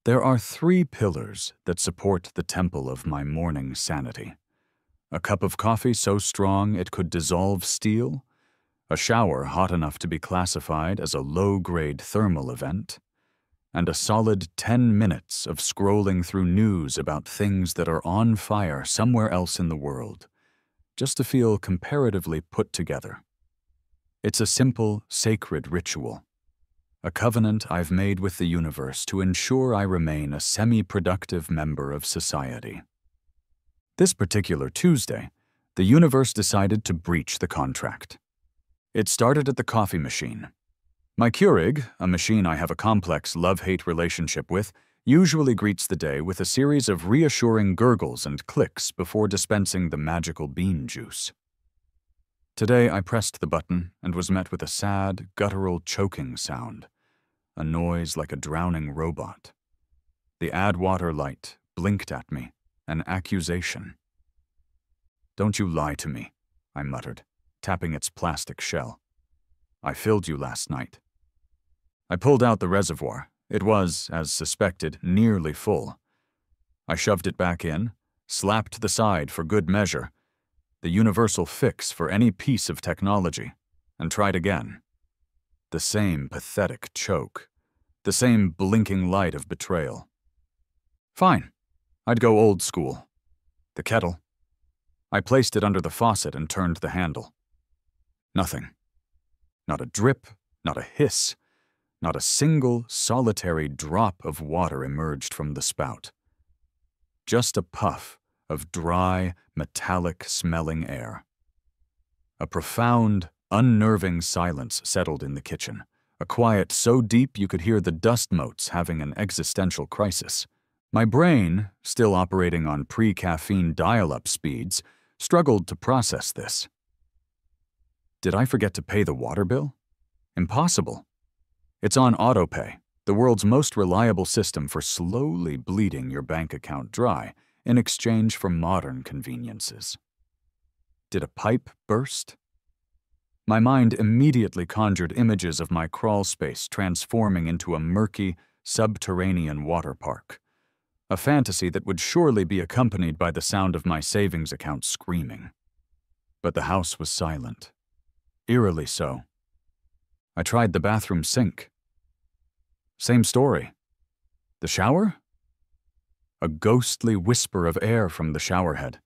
There are three pillars that support the temple of my morning sanity. A cup of coffee so strong it could dissolve steel, a shower hot enough to be classified as a low-grade thermal event, and a solid 10 minutes of scrolling through news about things that are on fire somewhere else in the world, just to feel comparatively put together. It's a simple, sacred ritual, a covenant I've made with the universe to ensure I remain a semi-productive member of society. This particular Tuesday, the universe decided to breach the contract. It started at the coffee machine. My Keurig, a machine I have a complex love-hate relationship with, usually greets the day with a series of reassuring gurgles and clicks before dispensing the magical bean juice. Today I pressed the button and was met with a sad, guttural choking sound, a noise like a drowning robot. The add water light blinked at me, an accusation. "Don't you lie to me," I muttered, tapping its plastic shell. "I filled you last night." I pulled out the reservoir. It was, as suspected, nearly full. I shoved it back in, slapped the side for good measure, the universal fix for any piece of technology, and tried again. The same pathetic choke, the same blinking light of betrayal. Fine, I'd go old school. The kettle. I placed it under the faucet and turned the handle. Nothing. Not a drip, not a hiss, not a single solitary drop of water emerged from the spout. Just a puff of dry, metallic-smelling air. A profound, unnerving silence settled in the kitchen, a quiet so deep you could hear the dust motes having an existential crisis. My brain, still operating on pre-caffeine dial-up speeds, struggled to process this. Did I forget to pay the water bill? Impossible. It's on autopay, the world's most reliable system for slowly bleeding your bank account dry in exchange for modern conveniences. Did a pipe burst? My mind immediately conjured images of my crawl space transforming into a murky, subterranean water park, a fantasy that would surely be accompanied by the sound of my savings account screaming. But the house was silent, eerily so. I tried the bathroom sink. Same story. The shower? A ghostly whisper of air from the showerhead.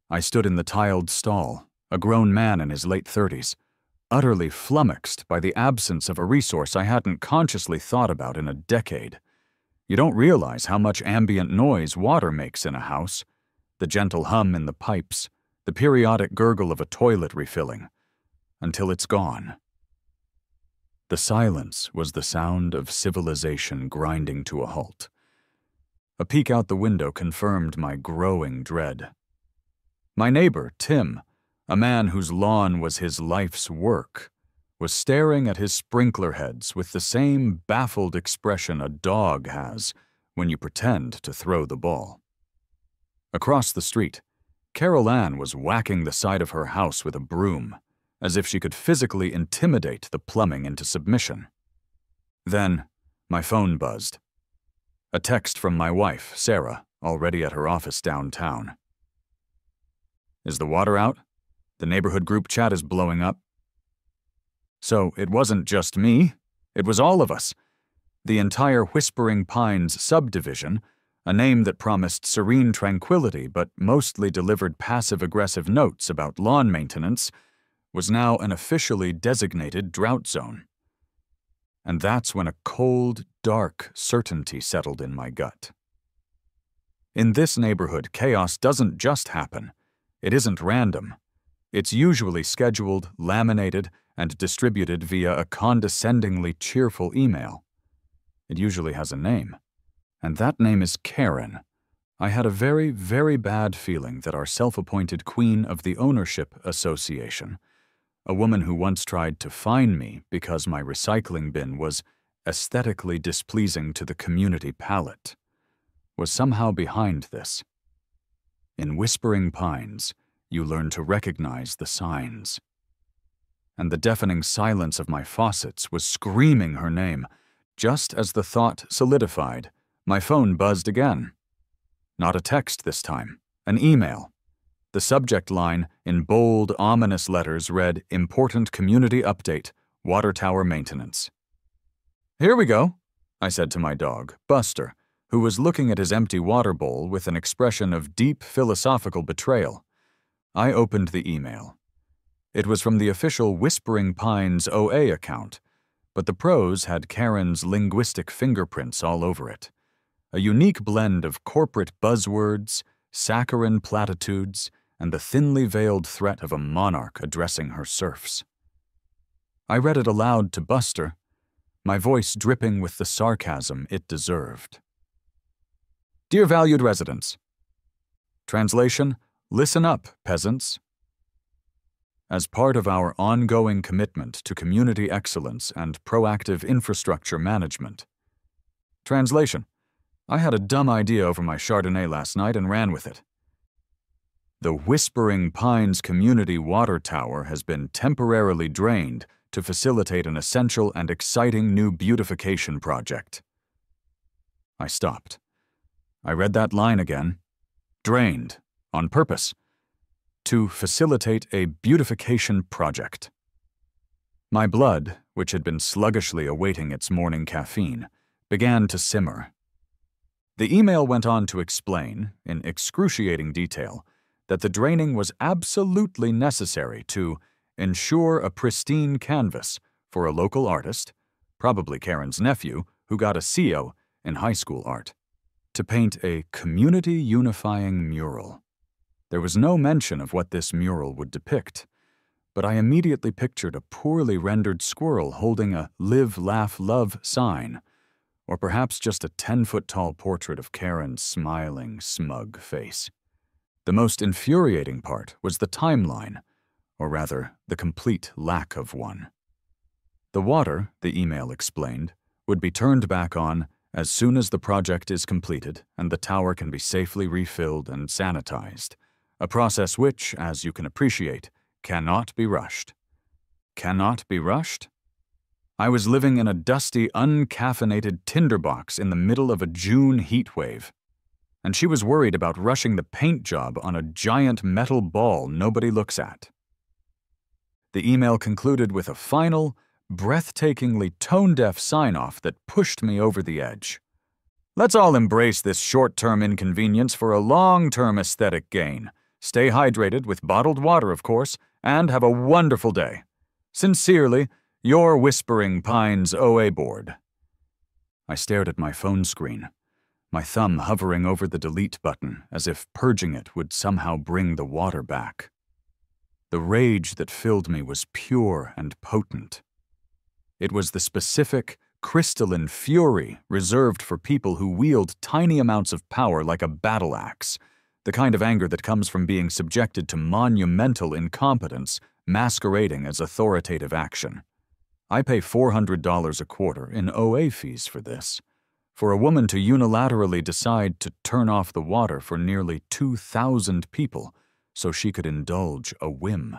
I stood in the tiled stall, a grown man in his late 30s, utterly flummoxed by the absence of a resource I hadn't consciously thought about in a decade. You don't realize how much ambient noise water makes in a house. The gentle hum in the pipes, the periodic gurgle of a toilet refilling, until it's gone. The silence was the sound of civilization grinding to a halt. A peek out the window confirmed my growing dread. My neighbor, Tim, a man whose lawn was his life's work, was staring at his sprinkler heads with the same baffled expression a dog has when you pretend to throw the ball. Across the street, Carol Ann was whacking the side of her house with a broom, as if she could physically intimidate the plumbing into submission. Then, my phone buzzed. A text from my wife, Sarah, already at her office downtown. "Is the water out? The neighborhood group chat is blowing up." So it wasn't just me, it was all of us. The entire Whispering Pines subdivision, a name that promised serene tranquility but mostly delivered passive-aggressive notes about lawn maintenance, was now an officially designated drought zone. And that's when a cold, dark certainty settled in my gut. In this neighborhood, chaos doesn't just happen. It isn't random. It's usually scheduled, laminated, and distributed via a condescendingly cheerful email. It usually has a name, and that name is Karen. I had a very, very bad feeling that our self-appointed queen of the Ownership Association, a woman who once tried to fine me because my recycling bin was aesthetically displeasing to the community palate, was somehow behind this. In Whispering Pines, you learn to recognize the signs. And the deafening silence of my faucets was screaming her name, just as the thought solidified, My phone buzzed again. Not a text this time, an email. The subject line, in bold, ominous letters, read, "Important Community Update, Water Tower Maintenance." "Here we go," I said to my dog, Buster, who was looking at his empty water bowl with an expression of deep philosophical betrayal. I opened the email. It was from the official Whispering Pines OA account, but the prose had Karen's linguistic fingerprints all over it. A unique blend of corporate buzzwords, saccharine platitudes, and the thinly veiled threat of a monarch addressing her serfs. I read it aloud to Buster, my voice dripping with the sarcasm it deserved. "Dear valued residents." Translation: Listen up, peasants. As part of our ongoing commitment to community excellence and proactive infrastructure management. Translation: I had a dumb idea over my Chardonnay last night and ran with it. The Whispering Pines Community Water Tower has been temporarily drained to facilitate an essential and exciting new beautification project. I stopped. I read that line again. Drained, on purpose, to facilitate a beautification project. My blood, which had been sluggishly awaiting its morning caffeine, began to simmer. The email went on to explain, in excruciating detail, that the draining was absolutely necessary to ensure a pristine canvas for a local artist, probably Karen's nephew, who got a CO in high school art, to paint a community-unifying mural. There was no mention of what this mural would depict, but I immediately pictured a poorly rendered squirrel holding a "Live, Laugh, Love" sign, or perhaps just a 10-foot-tall portrait of Karen's smiling, smug face. The most infuriating part was the timeline, or rather, the complete lack of one. The water, the email explained, would be turned back on as soon as the project is completed and the tower can be safely refilled and sanitized, a process which, as you can appreciate, cannot be rushed. Cannot be rushed? I was living in a dusty, uncaffeinated tinderbox in the middle of a June heat wave, and she was worried about rushing the paint job on a giant metal ball nobody looks at. The email concluded with a final, breathtakingly tone-deaf sign-off that pushed me over the edge. Let's all embrace this short-term inconvenience for a long-term aesthetic gain. Stay hydrated with bottled water, of course, and have a wonderful day. Sincerely, your Whispering Pines OA board. I stared at my phone screen, my thumb hovering over the delete button as if purging it would somehow bring the water back. The rage that filled me was pure and potent. It was the specific, crystalline fury reserved for people who wield tiny amounts of power like a battle axe, the kind of anger that comes from being subjected to monumental incompetence masquerading as authoritative action. I pay $400 a quarter in OA fees for this. For a woman to unilaterally decide to turn off the water for nearly 2,000 people so she could indulge a whim.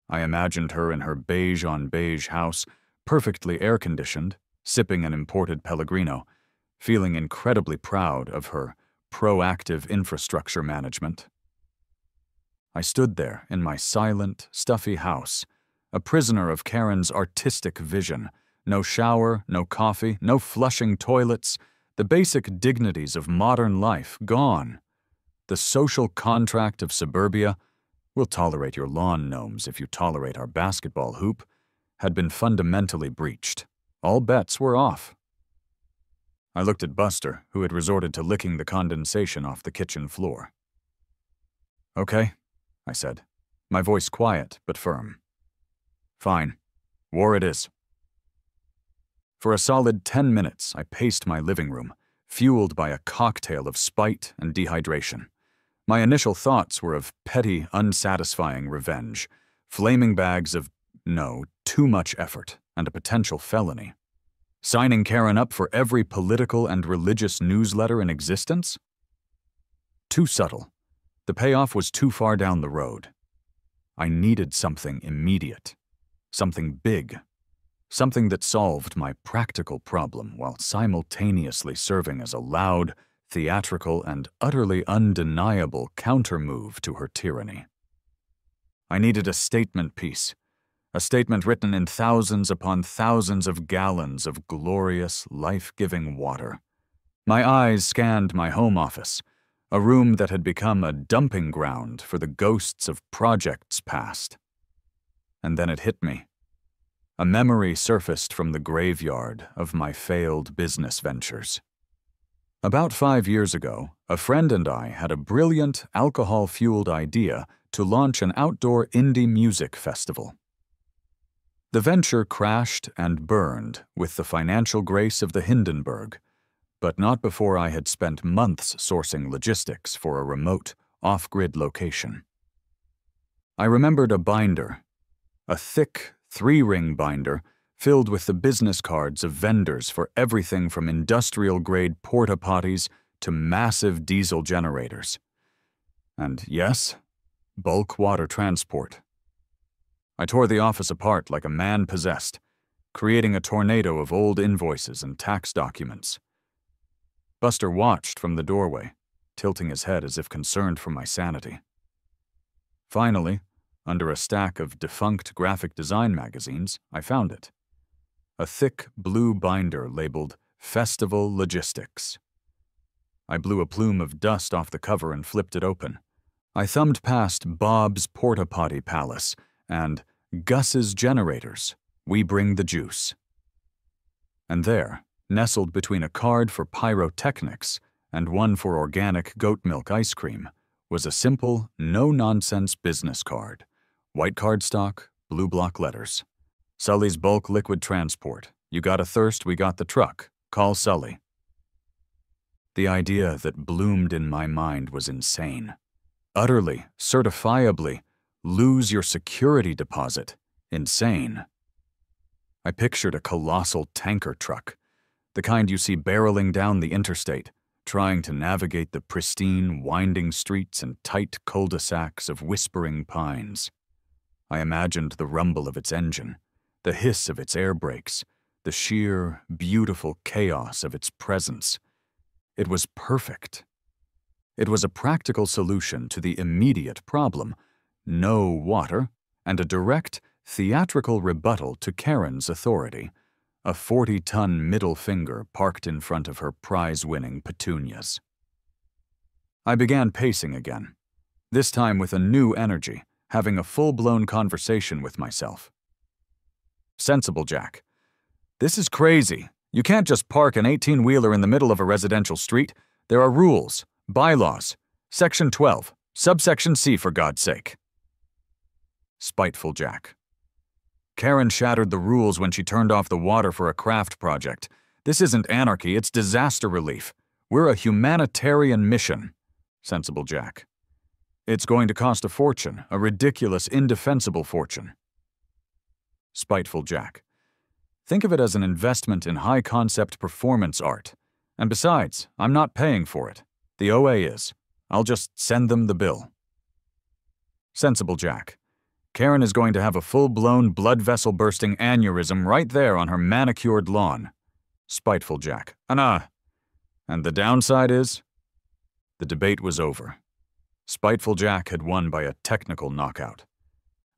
I imagined her in her beige-on-beige house, perfectly air-conditioned, sipping an imported Pellegrino, feeling incredibly proud of her proactive infrastructure management. I stood there in my silent, stuffy house, a prisoner of Karen's artistic vision. No shower, no coffee, no flushing toilets, the basic dignities of modern life gone. The social contract of suburbia, we'll tolerate your lawn gnomes if you tolerate our basketball hoop, had been fundamentally breached. All bets were off. I looked at Buster, who had resorted to licking the condensation off the kitchen floor. "Okay," I said, my voice quiet but firm. "Fine. War it is." For a solid 10 minutes, I paced my living room, fueled by a cocktail of spite and dehydration. My initial thoughts were of petty, unsatisfying revenge, flaming bags of, no, too much effort, and a potential felony. Signing Karen up for every political and religious newsletter in existence? Too subtle. The payoff was too far down the road. I needed something immediate. Something big. something that solved my practical problem while simultaneously serving as a loud, theatrical, and utterly undeniable countermove to her tyranny. I needed a statement piece, a statement written in thousands upon thousands of gallons of glorious, life-giving water. My eyes scanned my home office, a room that had become a dumping ground for the ghosts of projects past. And then it hit me. A memory surfaced from the graveyard of my failed business ventures. About 5 years ago, a friend and I had a brilliant, alcohol-fueled idea to launch an outdoor indie music festival. The venture crashed and burned with the financial grace of the Hindenburg, but not before I had spent months sourcing logistics for a remote, off-grid location. I remembered a binder, a thick, 3-ring binder filled with the business cards of vendors for everything from industrial-grade porta-potties to massive diesel generators. And yes, bulk water transport. I tore the office apart like a man possessed, creating a tornado of old invoices and tax documents. Buster watched from the doorway, tilting his head as if concerned for my sanity. Finally, under a stack of defunct graphic design magazines, I found it. A thick blue binder labeled Festival Logistics. I blew a plume of dust off the cover and flipped it open. I thumbed past Bob's Porta Potty Palace and Gus's Generators, We Bring the Juice. And there, nestled between a card for pyrotechnics and one for organic goat milk ice cream, was a simple, no-nonsense business card. White cardstock, blue block letters. Sully's Bulk Liquid Transport. You got a thirst, we got the truck. Call Sully. The idea that bloomed in my mind was insane. Utterly, certifiably, lose your security deposit. Insane. I pictured a colossal tanker truck, the kind you see barreling down the interstate, trying to navigate the pristine, winding streets and tight cul-de-sacs of whispering pines. I imagined the rumble of its engine, the hiss of its air brakes, the sheer, beautiful chaos of its presence. It was perfect. It was a practical solution to the immediate problem, no water, and a direct, theatrical rebuttal to Karen's authority, a 40-ton middle finger parked in front of her prize-winning petunias. I began pacing again, this time with a new energy, having a full-blown conversation with myself. Sensible Jack. This is crazy. You can't just park an 18-wheeler in the middle of a residential street. There are rules, bylaws. Section 12, subsection C, for God's sake. Spiteful Jack. Karen shattered the rules when she turned off the water for a craft project. This isn't anarchy, it's disaster relief. We're a humanitarian mission. Sensible Jack. It's going to cost a fortune, a ridiculous, indefensible fortune. Spiteful Jack. Think of it as an investment in high-concept performance art. And besides, I'm not paying for it. The OA is. I'll just send them the bill. Sensible Jack. Karen is going to have a full-blown blood vessel-bursting aneurysm right there on her manicured lawn. Spiteful Jack. And the downside is? The debate was over. Spiteful Jack had won by a technical knockout.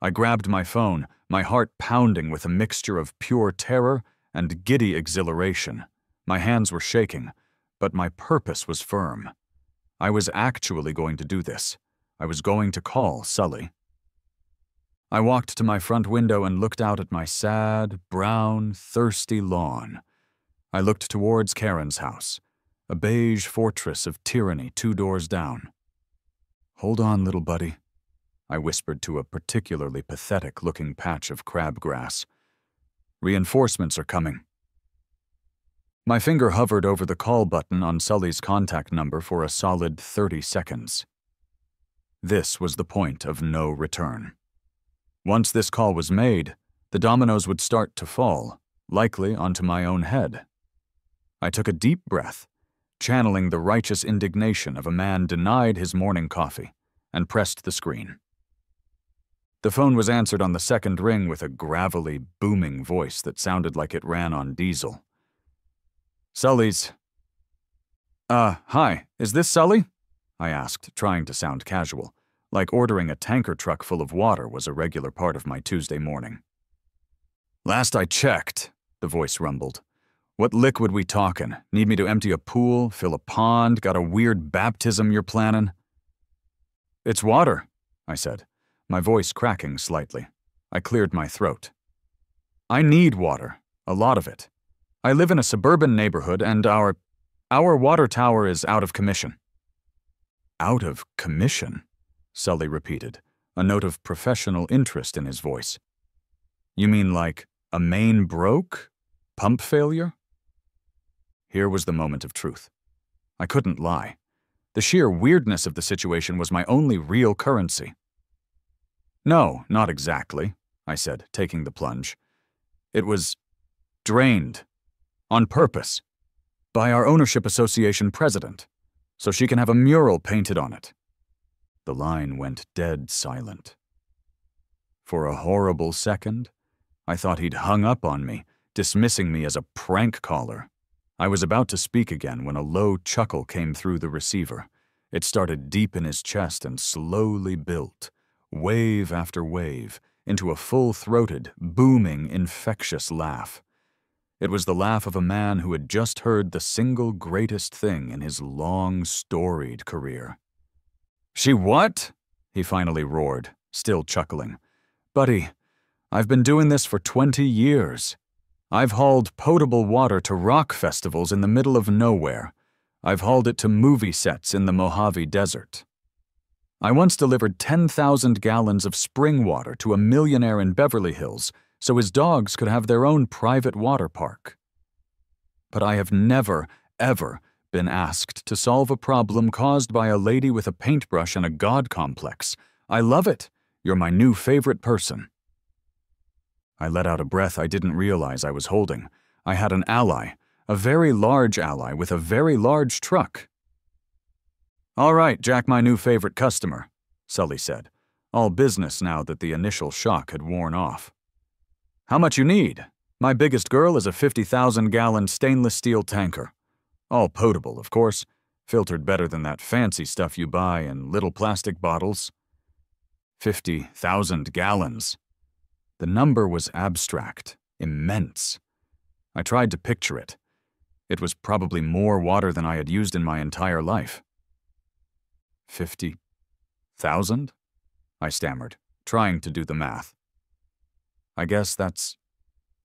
I grabbed my phone, my heart pounding with a mixture of pure terror and giddy exhilaration. My hands were shaking, but my purpose was firm. I was actually going to do this. I was going to call Sully. I walked to my front window and looked out at my sad, brown, thirsty lawn. I looked towards Karen's house, a beige fortress of tyranny 2 doors down. "Hold on, little buddy," I whispered to a particularly pathetic-looking patch of crabgrass. "Reinforcements are coming." My finger hovered over the call button on Sully's contact number for a solid 30 seconds. This was the point of no return. Once this call was made, the dominoes would start to fall, likely onto my own head. I took a deep breath, channeling the righteous indignation of a man denied his morning coffee, and pressed the screen. The phone was answered on the second ring with a gravelly, booming voice that sounded like it ran on diesel. Sully's. Hi, is this Sully? I asked, trying to sound casual, like ordering a tanker truck full of water was a regular part of my Tuesday morning. Last I checked, the voice rumbled. What liquid we talkin'? Need me to empty a pool, fill a pond, got a weird baptism you're plannin'? It's water, I said, my voice cracking slightly. I cleared my throat. I need water, a lot of it. I live in a suburban neighborhood and our water tower is out of commission. Out of commission? Sully repeated, a note of professional interest in his voice. You mean like a main broke? Pump failure? Here was the moment of truth. I couldn't lie. The sheer weirdness of the situation was my only real currency. No, not exactly, I said, taking the plunge. It was drained. On purpose. By our ownership association president, so she can have a mural painted on it. The line went dead silent. For a horrible second, I thought he'd hung up on me, dismissing me as a prank caller. I was about to speak again when a low chuckle came through the receiver. It started deep in his chest and slowly built, wave after wave, into a full-throated, booming, infectious laugh. It was the laugh of a man who had just heard the single greatest thing in his long, storied career. She what? He finally roared, still chuckling. Buddy, I've been doing this for 20 years. I've hauled potable water to rock festivals in the middle of nowhere. I've hauled it to movie sets in the Mojave Desert. I once delivered 10,000 gallons of spring water to a millionaire in Beverly Hills so his dogs could have their own private water park. But I have never, ever been asked to solve a problem caused by a lady with a paintbrush and a god complex. I love it. You're my new favorite person. I let out a breath I didn't realize I was holding. I had an ally, a very large ally with a very large truck. All right, Jack, my new favorite customer, Sully said, all business now that the initial shock had worn off. How much you need? My biggest girl is a 50,000-gallon stainless steel tanker. All potable, of course, filtered better than that fancy stuff you buy in little plastic bottles. 50,000 gallons. The number was abstract, immense. I tried to picture it. It was probably more water than I had used in my entire life. 50,000? I stammered, trying to do the math. I guess that's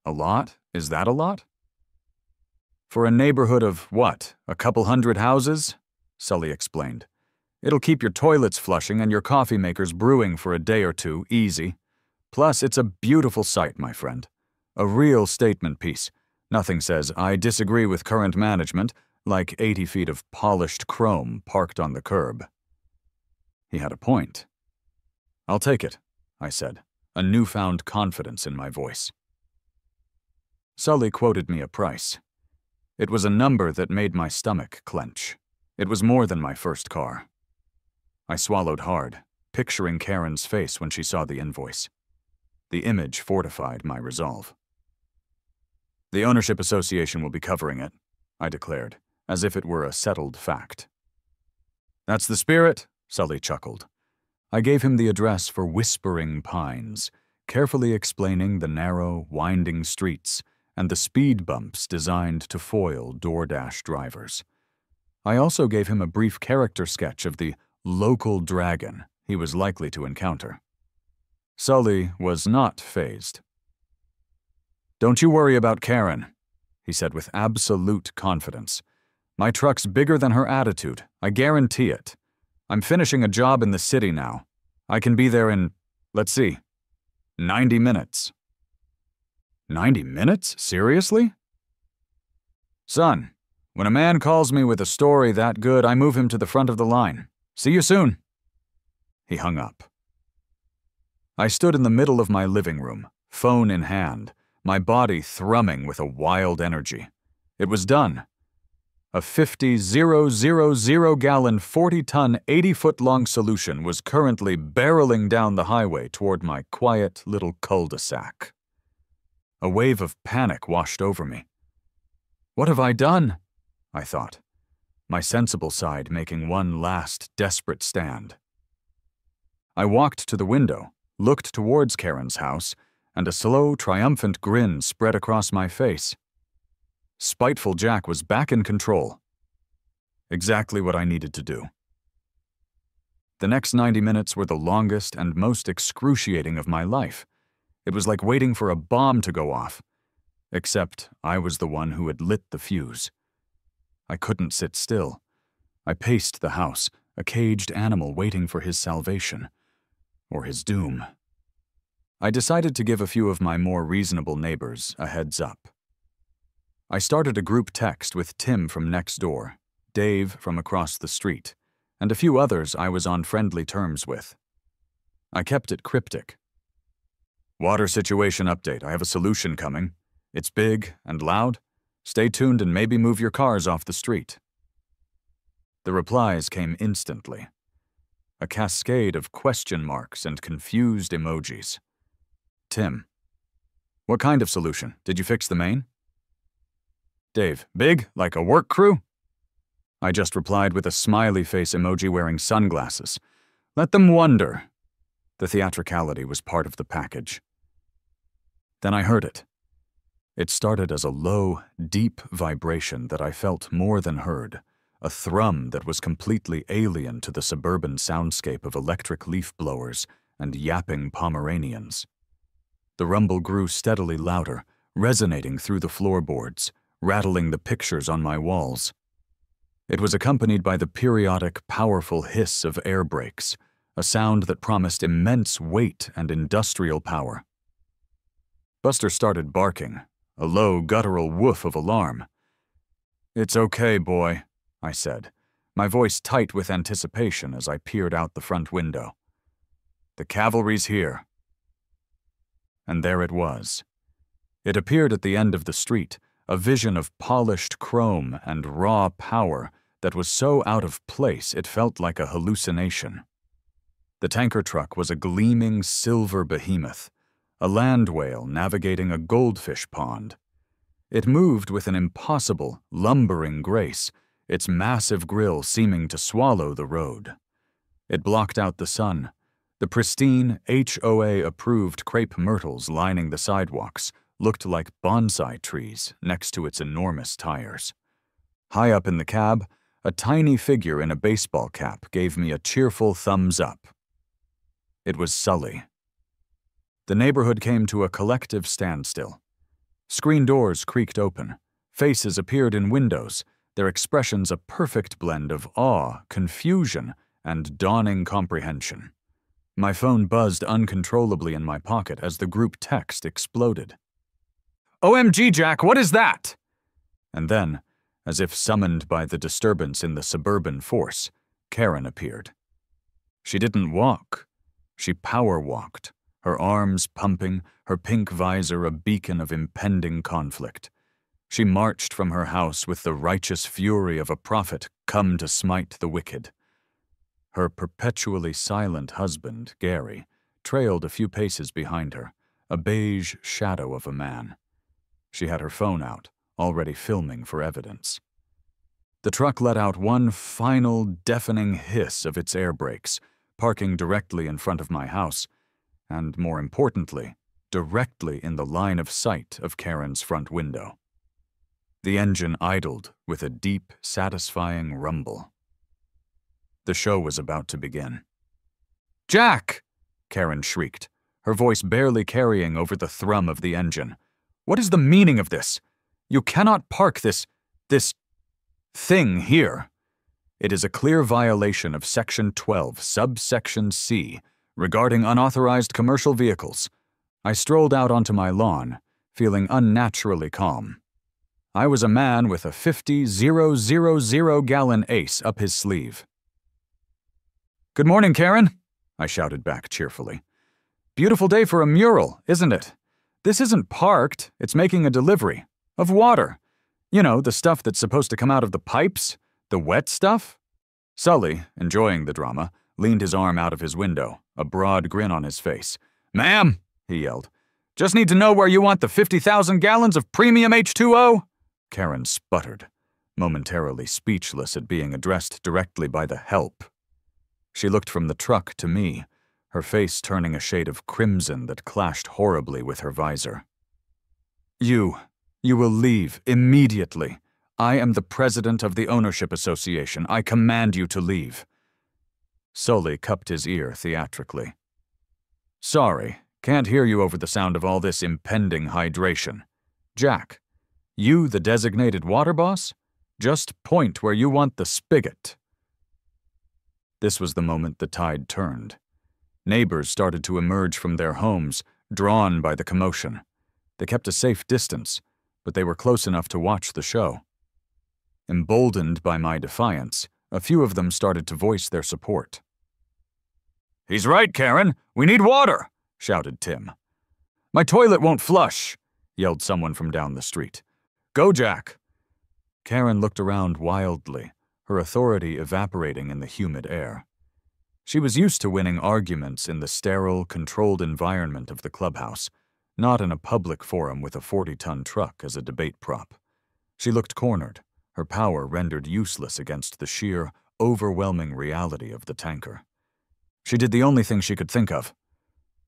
a lot? Is that a lot? For a neighborhood of, what, a couple hundred houses? Sully explained. It'll keep your toilets flushing and your coffee makers brewing for a day or two, easy. Plus, it's a beautiful sight, my friend. A real statement piece. Nothing says, I disagree with current management, like 80 feet of polished chrome parked on the curb. He had a point. I'll take it, I said, a newfound confidence in my voice. Sully quoted me a price. It was a number that made my stomach clench. It was more than my first car. I swallowed hard, picturing Karen's face when she saw the invoice. The image fortified my resolve. The ownership association will be covering it, I declared, as if it were a settled fact. That's the spirit, Sully chuckled. I gave him the address for Whispering Pines, carefully explaining the narrow, winding streets and the speed bumps designed to foil DoorDash drivers. I also gave him a brief character sketch of the local dragon he was likely to encounter. Sully was not fazed. Don't you worry about Karen, he said with absolute confidence. My truck's bigger than her attitude, I guarantee it. I'm finishing a job in the city now. I can be there in, let's see, 90 minutes. 90 minutes? Seriously? Son, when a man calls me with a story that good, I move him to the front of the line. See you soon. He hung up. I stood in the middle of my living room, phone in hand, my body thrumming with a wild energy. It was done. A 50,000-gallon, 40-ton, 80-foot-long solution was currently barreling down the highway toward my quiet little cul-de-sac. A wave of panic washed over me. What have I done? I thought, my sensible side making one last desperate stand. I walked to the window, looked towards Karen's house, and a slow, triumphant grin spread across my face. Spiteful Jack was back in control. Exactly what I needed to do. The next 90 minutes were the longest and most excruciating of my life. It was like waiting for a bomb to go off. Except I was the one who had lit the fuse. I couldn't sit still. I paced the house, a caged animal waiting for his salvation. Or his doom. I decided to give a few of my more reasonable neighbors a heads up. I started a group text with Tim from next door, Dave from across the street, and a few others I was on friendly terms with. I kept it cryptic. Water situation update. I have a solution coming. It's big and loud. Stay tuned and maybe move your cars off the street. The replies came instantly. A cascade of question marks and confused emojis. Tim: what kind of solution? Did you fix the main? Dave: big, like a work crew? I just replied with a smiley face emoji wearing sunglasses. Let them wonder. The theatricality was part of the package. Then I heard it. It started as a low, deep vibration that I felt more than heard, a thrum that was completely alien to the suburban soundscape of electric leaf blowers and yapping Pomeranians. The rumble grew steadily louder, resonating through the floorboards, rattling the pictures on my walls. It was accompanied by the periodic, powerful hiss of air brakes, a sound that promised immense weight and industrial power. Buster started barking, a low, guttural woof of alarm. It's okay, boy, I said, my voice tight with anticipation as I peered out the front window. The cavalry's here. And there it was. It appeared at the end of the street, a vision of polished chrome and raw power that was so out of place it felt like a hallucination. The tanker truck was a gleaming silver behemoth, a land whale navigating a goldfish pond. It moved with an impossible, lumbering grace, its massive grille seeming to swallow the road. It blocked out the sun. The pristine, HOA-approved crepe myrtles lining the sidewalks looked like bonsai trees next to its enormous tires. High up in the cab, a tiny figure in a baseball cap gave me a cheerful thumbs up. It was Sully. The neighborhood came to a collective standstill. Screen doors creaked open. Faces appeared in windows, their expressions a perfect blend of awe, confusion, and dawning comprehension. My phone buzzed uncontrollably in my pocket as the group text exploded. OMG, Jack, what is that? And then, as if summoned by the disturbance in the suburban force, Karen appeared. She didn't walk. She power-walked, her arms pumping, her pink visor a beacon of impending conflict. She marched from her house with the righteous fury of a prophet come to smite the wicked. Her perpetually silent husband, Gary, trailed a few paces behind her, a beige shadow of a man. She had her phone out, already filming for evidence. The truck let out one final, deafening hiss of its air brakes, parking directly in front of my house, and more importantly, directly in the line of sight of Karen's front window. The engine idled with a deep, satisfying rumble. The show was about to begin. Jack! Karen shrieked, her voice barely carrying over the thrum of the engine. What is the meaning of this? You cannot park this thing here. It is a clear violation of Section 12, subsection C, regarding unauthorized commercial vehicles. I strolled out onto my lawn, feeling unnaturally calm. I was a man with a 50,000-gallon ace up his sleeve. Good morning, Karen, I shouted back cheerfully. Beautiful day for a mural, isn't it? This isn't parked, it's making a delivery. Of water. You know, the stuff that's supposed to come out of the pipes? The wet stuff? Sully, enjoying the drama, leaned his arm out of his window, a broad grin on his face. "Ma'am," he yelled, "just need to know where you want the 50,000 gallons of premium H2O?" Karen sputtered, momentarily speechless at being addressed directly by the help. She looked from the truck to me, her face turning a shade of crimson that clashed horribly with her visor. You will leave immediately. I am the president of the ownership association. I command you to leave." Sully cupped his ear theatrically. "Sorry, can't hear you over the sound of all this impending hydration. Jack, you the designated water boss? Just point where you want the spigot." This was the moment the tide turned. Neighbors started to emerge from their homes, drawn by the commotion. They kept a safe distance, but they were close enough to watch the show. Emboldened by my defiance, a few of them started to voice their support. "He's right, Karen. We need water," shouted Tim. "My toilet won't flush," yelled someone from down the street. "Go, Jack." Karen looked around wildly, her authority evaporating in the humid air. She was used to winning arguments in the sterile, controlled environment of the clubhouse, not in a public forum with a 40-ton truck as a debate prop. She looked cornered, her power rendered useless against the sheer, overwhelming reality of the tanker. She did the only thing she could think of.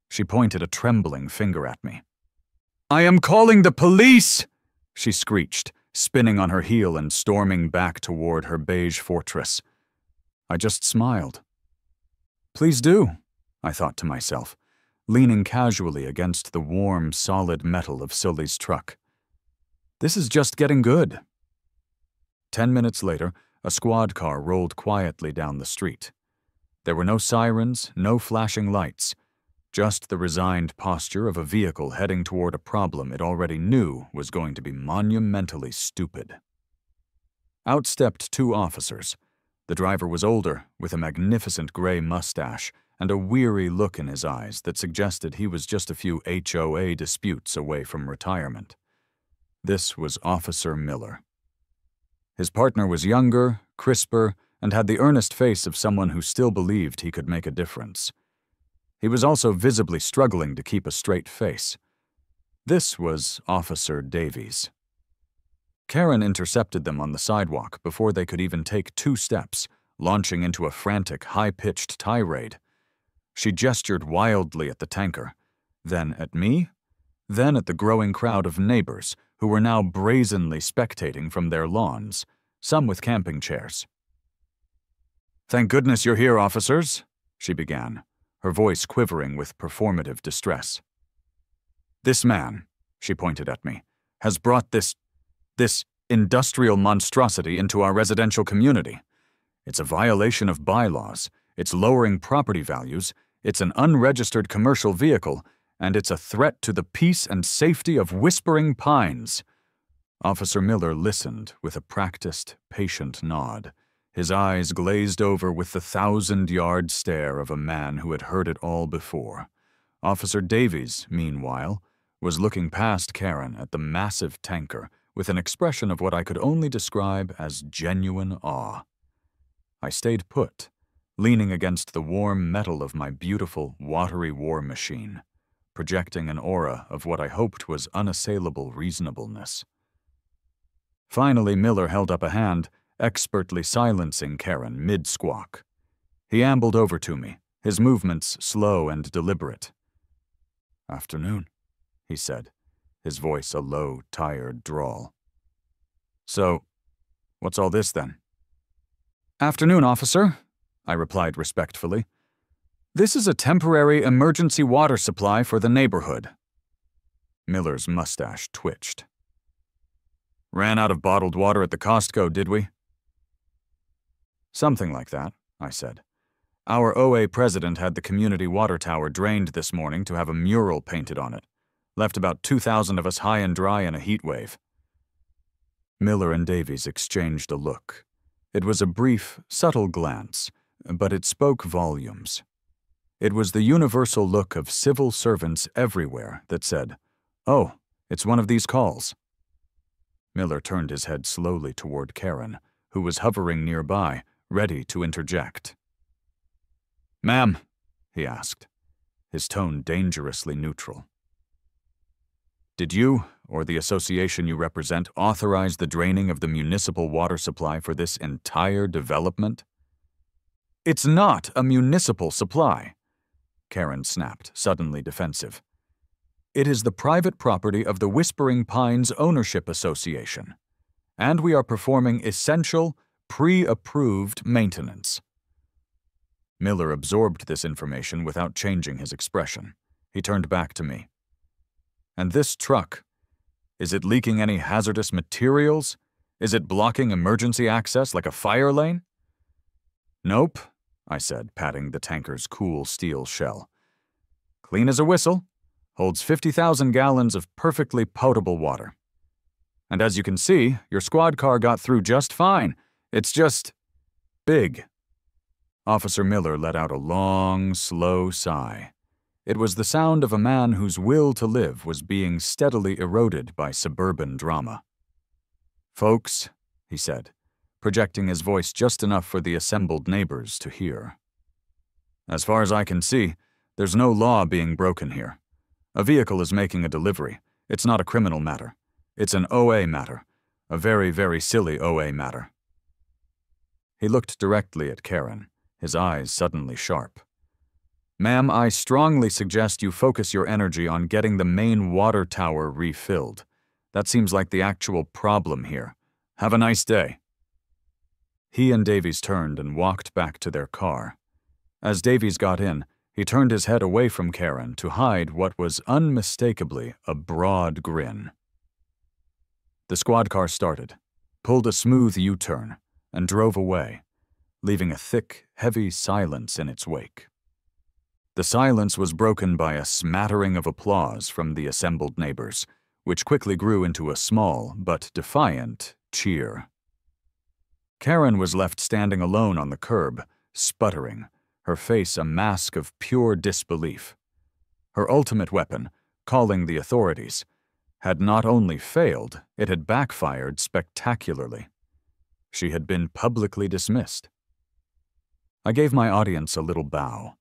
She pointed a trembling finger at me. "I am calling the police!" she screeched, spinning on her heel and storming back toward her beige fortress. I just smiled. "Please do," I thought to myself, leaning casually against the warm, solid metal of Sully's truck. This is just getting good. 10 minutes later, a squad car rolled quietly down the street. There were no sirens, no flashing lights, just the resigned posture of a vehicle heading toward a problem it already knew was going to be monumentally stupid. Out stepped 2 officers. The driver was older, with a magnificent gray mustache and a weary look in his eyes that suggested he was just a few HOA disputes away from retirement. This was Officer Miller. His partner was younger, crisper, and had the earnest face of someone who still believed he could make a difference. He was also visibly struggling to keep a straight face. This was Officer Davies. Karen intercepted them on the sidewalk before they could even take 2 steps, launching into a frantic, high-pitched tirade. She gestured wildly at the tanker, then at me, then at the growing crowd of neighbors who were now brazenly spectating from their lawns, some with camping chairs. "Thank goodness you're here, officers," she began, her voice quivering with performative distress. "This man," she pointed at me, "has brought this industrial monstrosity into our residential community. It's a violation of bylaws, it's lowering property values, it's an unregistered commercial vehicle, and it's a threat to the peace and safety of Whispering Pines." Officer Miller listened with a practiced, patient nod, his eyes glazed over with the 1,000-yard stare of a man who had heard it all before. Officer Davies, meanwhile, was looking past Karen at the massive tanker with an expression of what I could only describe as genuine awe. I stayed put, leaning against the warm metal of my beautiful, watery war machine, projecting an aura of what I hoped was unassailable reasonableness. Finally, Miller held up a hand, expertly silencing Karen mid-squawk. He ambled over to me, his movements slow and deliberate. "Afternoon," he said, his voice a low, tired drawl. "So, what's all this then?" "Afternoon, officer," I replied respectfully. "This is a temporary emergency water supply for the neighborhood." Miller's mustache twitched. "Ran out of bottled water at the Costco, did we?" "Something like that," I said. "Our OA president had the community water tower drained this morning to have a mural painted on it. Left about 2,000 of us high and dry in a heat wave." Miller and Davies exchanged a look. It was a brief, subtle glance, but it spoke volumes. It was the universal look of civil servants everywhere that said, "Oh, it's one of these calls." Miller turned his head slowly toward Karen, who was hovering nearby, ready to interject. "Ma'am," he asked, his tone dangerously neutral. "Did you, or the association you represent, authorize the draining of the municipal water supply for this entire development?" "It's not a municipal supply," Karen snapped, suddenly defensive. "It is the private property of the Whispering Pines Ownership Association, and we are performing essential, pre-approved maintenance." Miller absorbed this information without changing his expression. He turned back to me. "And this truck, is it leaking any hazardous materials? Is it blocking emergency access like a fire lane?" "Nope," I said, patting the tanker's cool steel shell. "Clean as a whistle, holds 50,000 gallons of perfectly potable water. And as you can see, your squad car got through just fine. It's just big." Officer Miller let out a long, slow sigh. It was the sound of a man whose will to live was being steadily eroded by suburban drama. "Folks," he said, projecting his voice just enough for the assembled neighbors to hear. "As far as I can see, there's no law being broken here. A vehicle is making a delivery. It's not a criminal matter. It's an OA matter. A very, very silly OA matter." He looked directly at Karen, his eyes suddenly sharp. "Ma'am, I strongly suggest you focus your energy on getting the main water tower refilled. That seems like the actual problem here. Have a nice day." He and Davies turned and walked back to their car. As Davies got in, he turned his head away from Karen to hide what was unmistakably a broad grin. The squad car started, pulled a smooth U-turn, and drove away, leaving a thick, heavy silence in its wake. The silence was broken by a smattering of applause from the assembled neighbors, which quickly grew into a small but defiant cheer. Karen was left standing alone on the curb, sputtering, her face a mask of pure disbelief. Her ultimate weapon, calling the authorities, had not only failed, it had backfired spectacularly. She had been publicly dismissed. I gave my audience a little bow.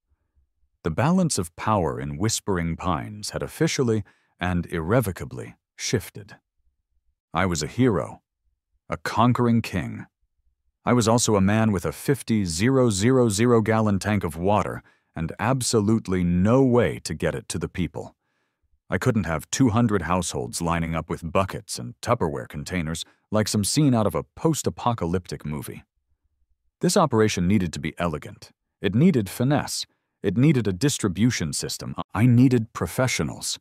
The balance of power in Whispering Pines had officially and irrevocably shifted. I was a hero, a conquering king. I was also a man with a 50,000-gallon tank of water and absolutely no way to get it to the people. I couldn't have 200 households lining up with buckets and Tupperware containers like some scene out of a post-apocalyptic movie. This operation needed to be elegant. It needed finesse. It needed a distribution system. I needed professionals.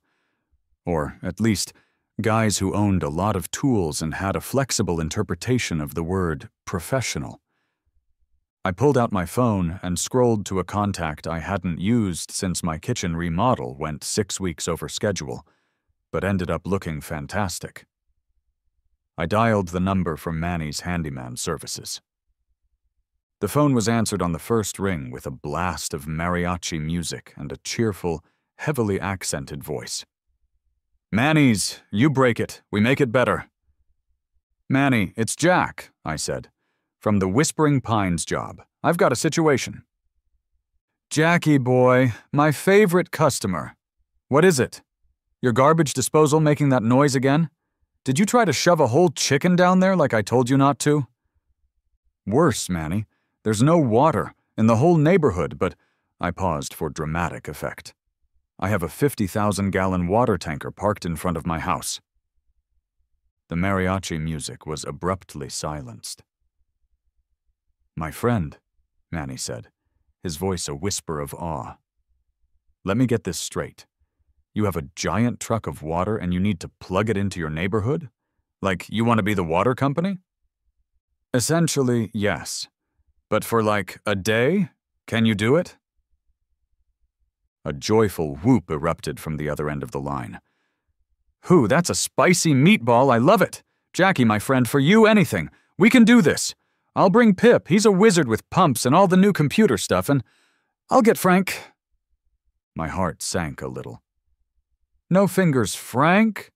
Or, at least, guys who owned a lot of tools and had a flexible interpretation of the word professional. I pulled out my phone and scrolled to a contact I hadn't used since my kitchen remodel went 6 weeks over schedule, but ended up looking fantastic. I dialed the number from Manny's handyman services. The phone was answered on the first ring with a blast of mariachi music and a cheerful, heavily accented voice. "Manny's, you break it. We make it better." "Manny, it's Jack," I said, "from the Whispering Pines job. I've got a situation." "Jackie boy, my favorite customer. What is it? Your garbage disposal making that noise again? Did you try to shove a whole chicken down there like I told you not to?" "Worse, Manny. There's no water in the whole neighborhood, but—" I paused for dramatic effect. "I have a 50,000-gallon water tanker parked in front of my house." The mariachi music was abruptly silenced. "My friend," Manny said, his voice a whisper of awe. "Let me get this straight. You have a giant truck of water and you need to plug it into your neighborhood? Like you want to be the water company?" "Essentially, yes. But for like a day? Can you do it?" A joyful whoop erupted from the other end of the line. "Hoo, that's a spicy meatball, I love it! Jackie, my friend, for you, anything. We can do this. I'll bring Pip, he's a wizard with pumps and all the new computer stuff, and I'll get Frank." My heart sank a little. "No fingers, Frank?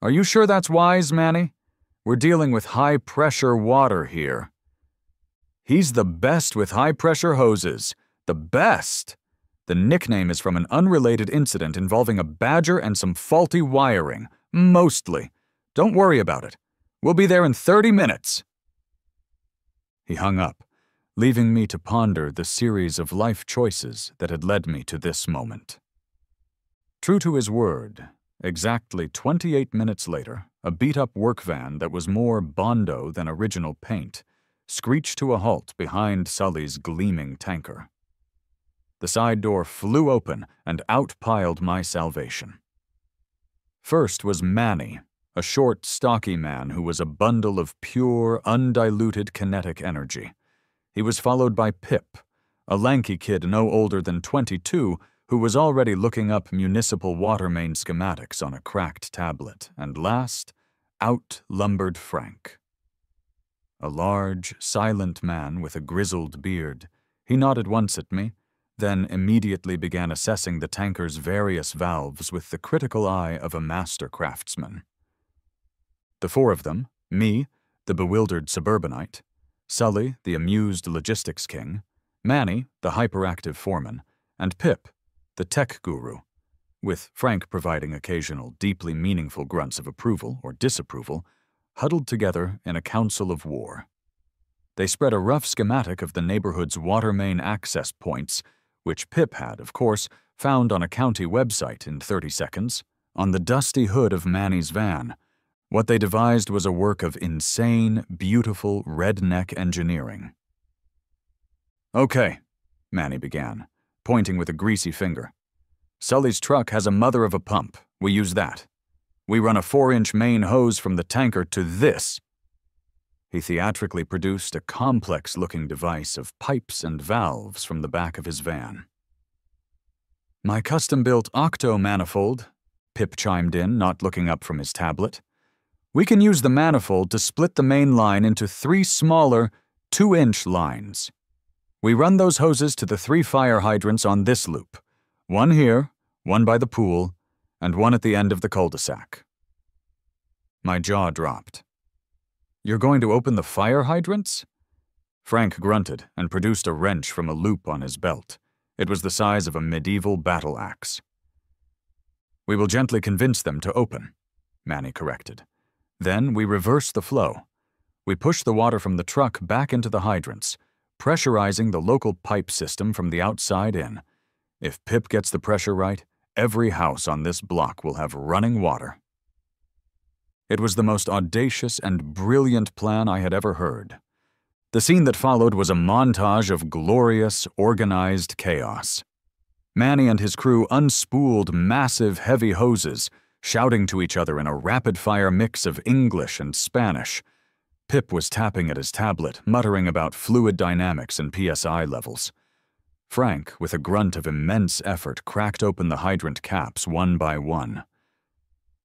Are you sure that's wise, Manny? We're dealing with high-pressure water here. He's the best with high-pressure hoses. The best! The nickname is from an unrelated incident involving a badger and some faulty wiring. Mostly. Don't worry about it. We'll be there in 30 minutes. He hung up, leaving me to ponder the series of life choices that had led me to this moment. True to his word, exactly 28 minutes later, a beat-up work van that was more Bondo than original paint screeched to a halt behind Sully's gleaming tanker. The side door flew open and out piled my salvation. First was Manny, a short, stocky man who was a bundle of pure, undiluted kinetic energy. He was followed by Pip, a lanky kid no older than 22 who was already looking up municipal water main schematics on a cracked tablet, and last, out lumbered Frank. A large, silent man with a grizzled beard, he nodded once at me, then immediately began assessing the tanker's various valves with the critical eye of a master craftsman. The four of them, me, the bewildered suburbanite, Sully, the amused logistics king, Manny, the hyperactive foreman, and Pip, the tech guru, with Frank providing occasional deeply meaningful grunts of approval or disapproval, huddled together in a council of war. They spread a rough schematic of the neighborhood's water main access points, which Pip had, of course, found on a county website in 30 seconds, on the dusty hood of Manny's van. What they devised was a work of insane, beautiful, redneck engineering. "Okay," Manny began, pointing with a greasy finger. "Sully's truck has a mother of a pump. We use that. We run a 4-inch main hose from the tanker to this." He theatrically produced a complex-looking device of pipes and valves from the back of his van. "My custom-built octo-manifold," Pip chimed in, not looking up from his tablet. "We can use the manifold to split the main line into 3 smaller 2-inch lines. We run those hoses to the 3 fire hydrants on this loop. One here, one by the pool, and one at the end of the cul-de-sac." My jaw dropped. "You're going to open the fire hydrants?" Frank grunted and produced a wrench from a loop on his belt. It was the size of a medieval battle axe. "We will gently convince them to open," Manny corrected. "Then we reverse the flow. We push the water from the truck back into the hydrants, pressurizing the local pipe system from the outside in. If Pip gets the pressure right, every house on this block will have running water." It was the most audacious and brilliant plan I had ever heard. The scene that followed was a montage of glorious, organized chaos. Manny and his crew unspooled massive, heavy hoses, shouting to each other in a rapid-fire mix of English and Spanish. Pip was tapping at his tablet, muttering about fluid dynamics and PSI levels. Frank, with a grunt of immense effort, cracked open the hydrant caps one by one.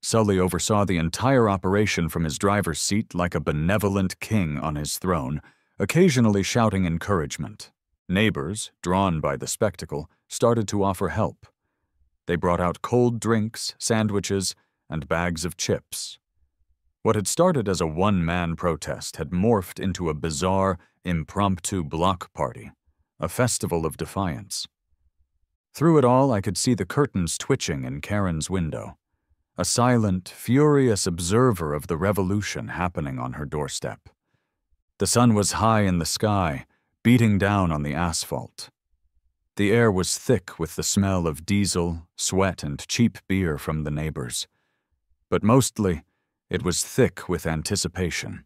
Sully oversaw the entire operation from his driver's seat like a benevolent king on his throne, occasionally shouting encouragement. Neighbors, drawn by the spectacle, started to offer help. They brought out cold drinks, sandwiches, and bags of chips. What had started as a one-man protest had morphed into a bizarre, impromptu block party, a festival of defiance. Through it all, I could see the curtains twitching in Karen's window, a silent, furious observer of the revolution happening on her doorstep. The sun was high in the sky, beating down on the asphalt. The air was thick with the smell of diesel, sweat, and cheap beer from the neighbors. But mostly, it was thick with anticipation.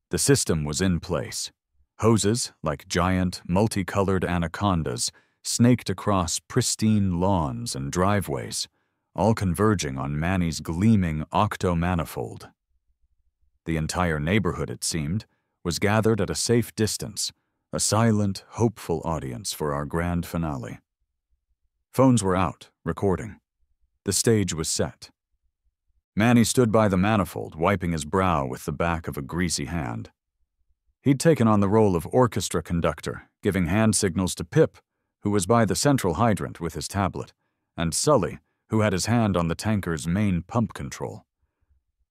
The system was in place. Hoses, like giant, multicolored anacondas, snaked across pristine lawns and driveways, all converging on Manny's gleaming octo-manifold. The entire neighborhood, it seemed, was gathered at a safe distance, a silent, hopeful audience for our grand finale. Phones were out, recording. The stage was set. Manny stood by the manifold, wiping his brow with the back of a greasy hand. He'd taken on the role of orchestra conductor, giving hand signals to Pip, who was by the central hydrant with his tablet, and Sully, who had his hand on the tanker's main pump control.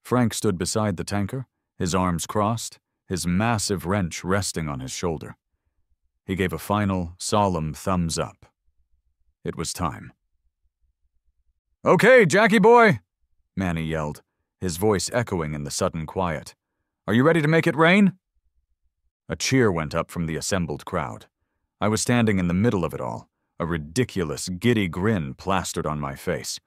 Frank stood beside the tanker, his arms crossed, his massive wrench resting on his shoulder. He gave a final, solemn thumbs up. It was time. "Okay, Jackie boy," Manny yelled, his voice echoing in the sudden quiet. "Are you ready to make it rain?" A cheer went up from the assembled crowd. I was standing in the middle of it all, a ridiculous, giddy grin plastered on my face.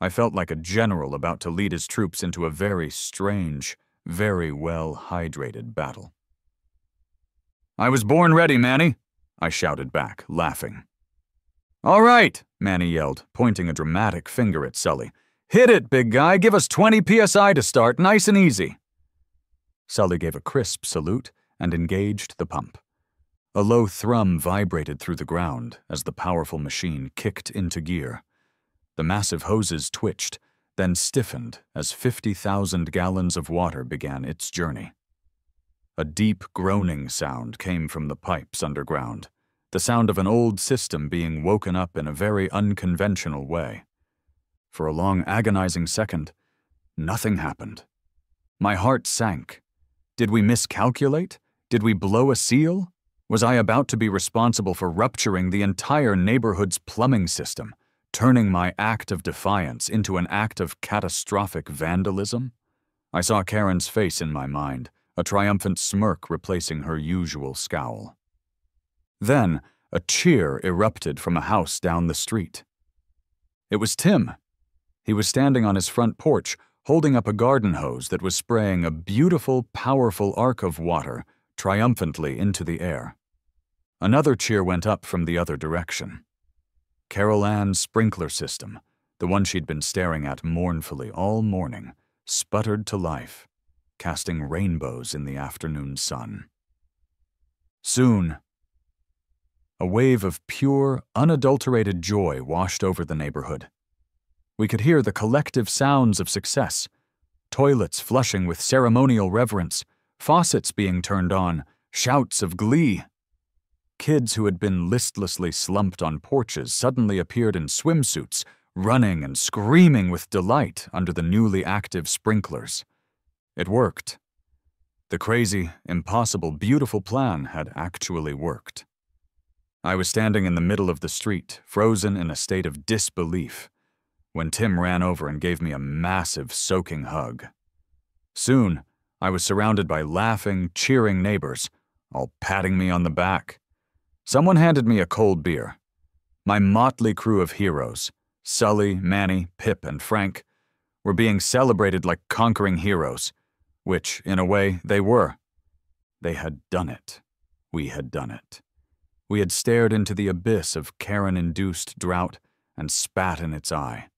I felt like a general about to lead his troops into a very strange, very well-hydrated battle. "I was born ready, Manny," I shouted back, laughing. "All right," Manny yelled, pointing a dramatic finger at Sully. "Hit it, big guy. Give us 20 PSI to start, nice and easy." Sully gave a crisp salute and engaged the pump. A low thrum vibrated through the ground as the powerful machine kicked into gear. The massive hoses twitched, then stiffened as 50,000 gallons of water began its journey. A deep groaning sound came from the pipes underground, the sound of an old system being woken up in a very unconventional way. For a long, agonizing second, nothing happened. My heart sank. Did we miscalculate? Did we blow a seal? Was I about to be responsible for rupturing the entire neighborhood's plumbing system, turning my act of defiance into an act of catastrophic vandalism? I saw Karen's face in my mind, a triumphant smirk replacing her usual scowl. Then, a cheer erupted from a house down the street. It was Tim. He was standing on his front porch, holding up a garden hose that was spraying a beautiful, powerful arc of water triumphantly into the air. Another cheer went up from the other direction. Carol Ann's sprinkler system, the one she'd been staring at mournfully all morning, sputtered to life, casting rainbows in the afternoon sun. Soon, a wave of pure, unadulterated joy washed over the neighborhood. We could hear the collective sounds of success, toilets flushing with ceremonial reverence, faucets being turned on, shouts of glee. Kids who had been listlessly slumped on porches suddenly appeared in swimsuits, running and screaming with delight under the newly active sprinklers. It worked. The crazy, impossible, beautiful plan had actually worked. I was standing in the middle of the street, frozen in a state of disbelief, when Tim ran over and gave me a massive, soaking hug. Soon, I was surrounded by laughing, cheering neighbors, all patting me on the back. Someone handed me a cold beer. My motley crew of heroes, Sully, Manny, Pip, and Frank, were being celebrated like conquering heroes, which, in a way, they were. They had done it. We had done it. We had stared into the abyss of Karen-induced drought and spat in its eye.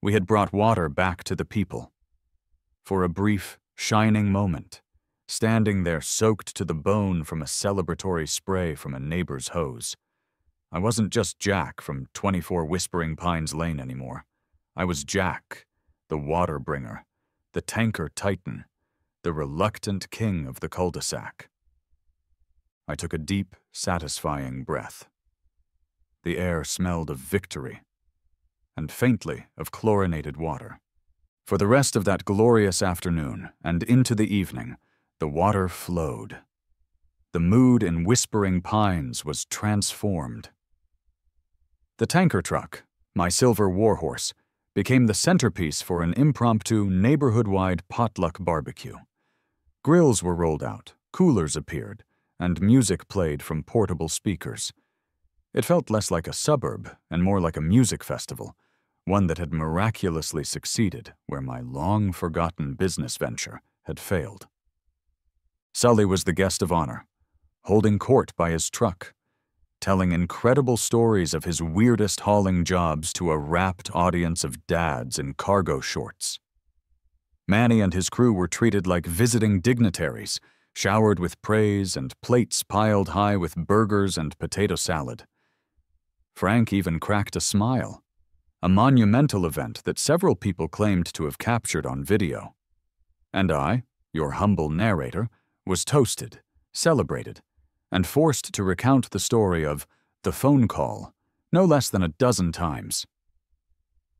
We had brought water back to the people. For a brief, shining moment, standing there soaked to the bone from a celebratory spray from a neighbor's hose, I wasn't just Jack from 24 Whispering Pines Lane anymore. I was Jack, the water bringer, the tanker titan, the reluctant king of the cul-de-sac. I took a deep, satisfying breath. The air smelled of victory, and faintly of chlorinated water. For the rest of that glorious afternoon and into the evening, the water flowed. The mood in Whispering Pines was transformed. The tanker truck, my silver warhorse, became the centerpiece for an impromptu, neighborhood-wide potluck barbecue. Grills were rolled out, coolers appeared, and music played from portable speakers. It felt less like a suburb and more like a music festival, one that had miraculously succeeded where my long-forgotten business venture had failed. Sully was the guest of honor, holding court by his truck, telling incredible stories of his weirdest hauling jobs to a rapt audience of dads in cargo shorts. Manny and his crew were treated like visiting dignitaries, showered with praise and plates piled high with burgers and potato salad. Frank even cracked a smile, a monumental event that several people claimed to have captured on video. And I, your humble narrator, was toasted, celebrated, and forced to recount the story of the phone call no less than a dozen times.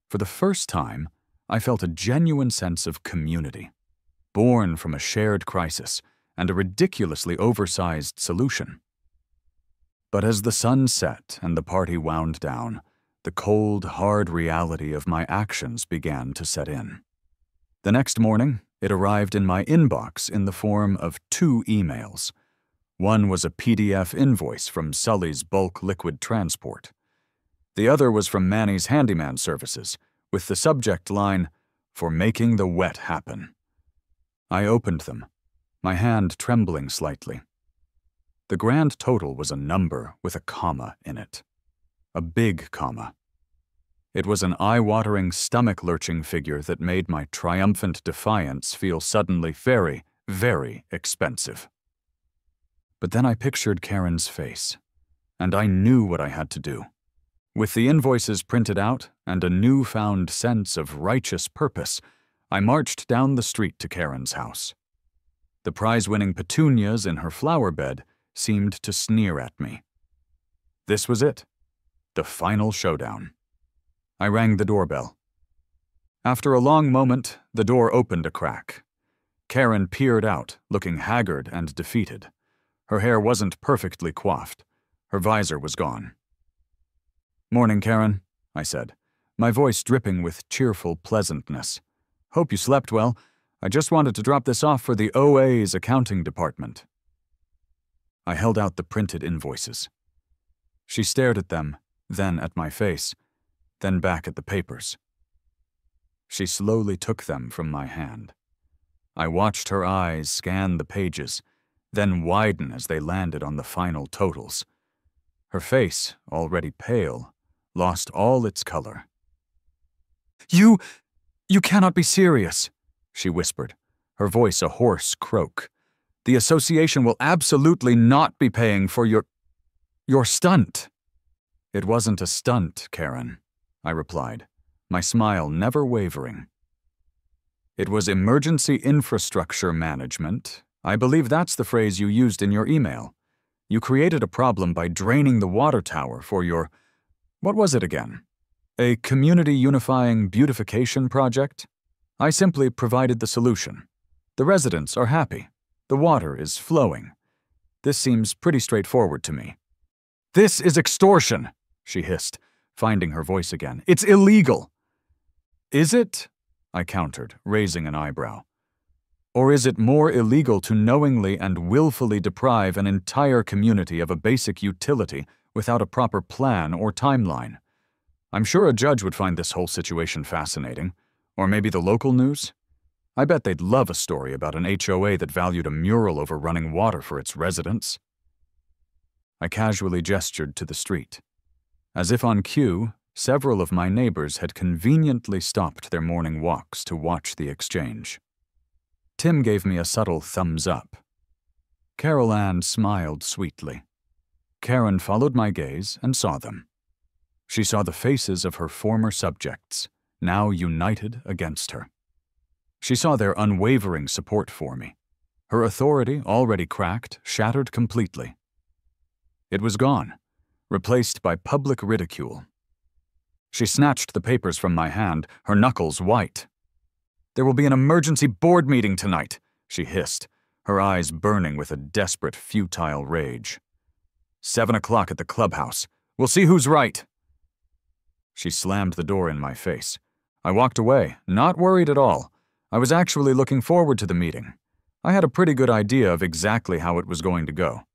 For the first time, I felt a genuine sense of community. born from a shared crisis and a ridiculously oversized solution. But as the sun set and the party wound down, the cold, hard reality of my actions began to set in. The next morning, it arrived in my inbox in the form of 2 emails. One was a PDF invoice from Sully's bulk liquid transport. The other was from Manny's handyman services, with the subject line, "For making the wet happen." I opened them, my hand trembling slightly. The grand total was a number with a comma in it. A big comma. It was an eye-watering, stomach-lurching figure that made my triumphant defiance feel suddenly very, very expensive. But then I pictured Karen's face, and I knew what I had to do. With the invoices printed out and a newfound sense of righteous purpose, I marched down the street to Karen's house. The prize-winning petunias in her flower bed seemed to sneer at me. This was it, the final showdown. I rang the doorbell. After a long moment, the door opened a crack. Karen peered out, looking haggard and defeated. Her hair wasn't perfectly coiffed. Her visor was gone. "Morning, Karen," I said, my voice dripping with cheerful pleasantness. "Hope you slept well. I just wanted to drop this off for the OA's accounting department." I held out the printed invoices. She stared at them, then at my face, then back at the papers. She slowly took them from my hand. I watched her eyes scan the pages, then widen as they landed on the final totals. Her face, already pale, lost all its color. You cannot be serious," she whispered, her voice a hoarse croak. "The association will absolutely not be paying for your stunt." "It wasn't a stunt, Karen," I replied, my smile never wavering. "It was emergency infrastructure management. I believe that's the phrase you used in your email. You created a problem by draining the water tower for your, what was it again? A community unifying beautification project? I simply provided the solution. The residents are happy. The water is flowing. This seems pretty straightforward to me." "This is extortion," she hissed, finding her voice again. "It's illegal." "Is it?" I countered, raising an eyebrow. "Or is it more illegal to knowingly and willfully deprive an entire community of a basic utility without a proper plan or timeline? I'm sure a judge would find this whole situation fascinating. Or maybe the local news? I bet they'd love a story about an HOA that valued a mural over running water for its residents." I casually gestured to the street. As if on cue, several of my neighbors had conveniently stopped their morning walks to watch the exchange. Tim gave me a subtle thumbs up. Carol Ann smiled sweetly. Karen followed my gaze and saw them. She saw the faces of her former subjects, now united against her. She saw their unwavering support for me. Her authority, already cracked, shattered completely. It was gone, replaced by public ridicule. She snatched the papers from my hand, her knuckles white. "There will be an emergency board meeting tonight," she hissed, her eyes burning with a desperate, futile rage. 7 o'clock at the clubhouse. We'll see who's right." She slammed the door in my face. I walked away, not worried at all. I was actually looking forward to the meeting. I had a pretty good idea of exactly how it was going to go.